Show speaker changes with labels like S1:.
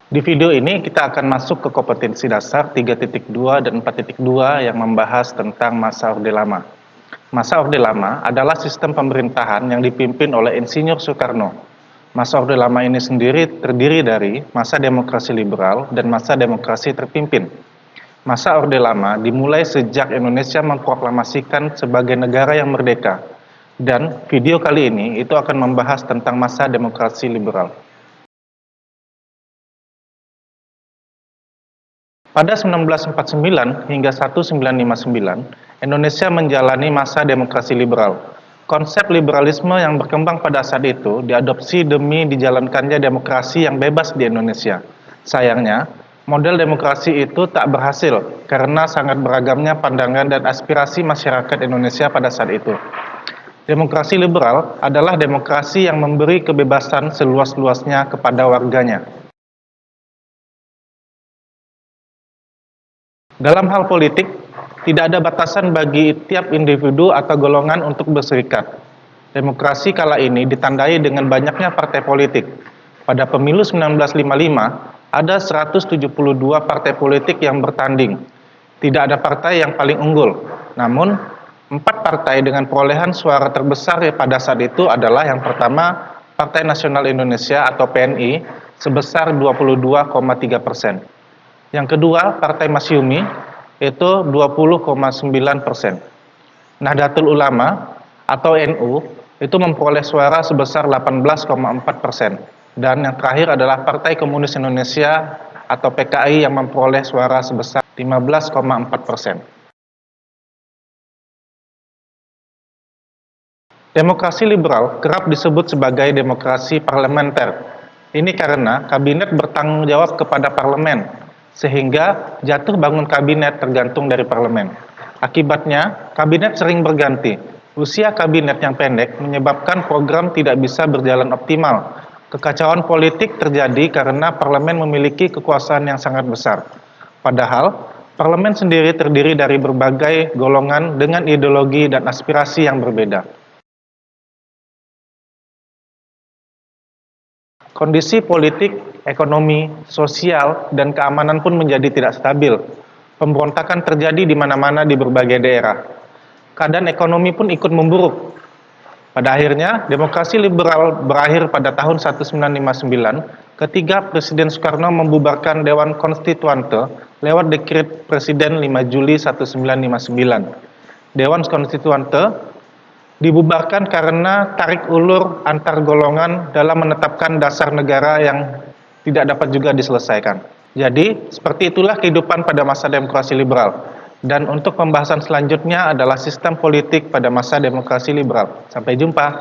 S1: Di video ini kita akan masuk ke kompetensi dasar 3.2 dan 4.2 yang membahas tentang masa Orde Lama. Masa Orde Lama adalah sistem pemerintahan yang dipimpin oleh Insinyur Soekarno. Masa Orde Lama ini sendiri terdiri dari masa demokrasi liberal dan masa demokrasi terpimpin. Masa Orde Lama dimulai sejak Indonesia memproklamasikan sebagai negara yang merdeka. Dan video kali ini itu akan membahas tentang masa demokrasi liberal. Pada 1949 hingga 1959, Indonesia menjalani masa demokrasi liberal. Konsep liberalisme yang berkembang pada saat itu diadopsi demi dijalankannya demokrasi yang bebas di Indonesia. Sayangnya, model demokrasi itu tak berhasil karena sangat beragamnya pandangan dan aspirasi masyarakat Indonesia pada saat itu. Demokrasi liberal adalah demokrasi yang memberi kebebasan seluas-luasnya kepada warganya. Dalam hal politik, tidak ada batasan bagi tiap individu atau golongan untuk berserikat. Demokrasi kala ini ditandai dengan banyaknya partai politik. Pada pemilu 1955, ada 172 partai politik yang bertanding. Tidak ada partai yang paling unggul. Namun, 4 partai dengan perolehan suara terbesar pada saat itu adalah yang pertama, Partai Nasional Indonesia atau PNI sebesar 22,3%. Yang kedua, Partai Masyumi itu 20,9%. Nahdlatul Ulama atau NU itu memperoleh suara sebesar 18,4%. Dan yang terakhir adalah Partai Komunis Indonesia atau PKI yang memperoleh suara sebesar 15,4%. Demokrasi liberal kerap disebut sebagai demokrasi parlementer. Ini karena kabinet bertanggung jawab kepada parlemen, sehingga jatuh bangun kabinet tergantung dari parlemen. Akibatnya, kabinet sering berganti. Usia kabinet yang pendek menyebabkan program tidak bisa berjalan optimal. Kekacauan politik terjadi karena parlemen memiliki kekuasaan yang sangat besar. Padahal, parlemen sendiri terdiri dari berbagai golongan dengan ideologi dan aspirasi yang berbeda. Kondisi politik, ekonomi, sosial, dan keamanan pun menjadi tidak stabil. Pemberontakan terjadi di mana-mana di berbagai daerah. Keadaan ekonomi pun ikut memburuk. Pada akhirnya, demokrasi liberal berakhir pada tahun 1959 ketika Presiden Soekarno membubarkan Dewan Konstituante lewat dekret Presiden 5 Juli 1959. Dewan Konstituante dibubarkan karena tarik ulur antar golongan dalam menetapkan dasar negara yang tidak dapat juga diselesaikan. Jadi, seperti itulah kehidupan pada masa demokrasi liberal. Dan untuk pembahasan selanjutnya adalah sistem politik pada masa demokrasi liberal. Sampai jumpa.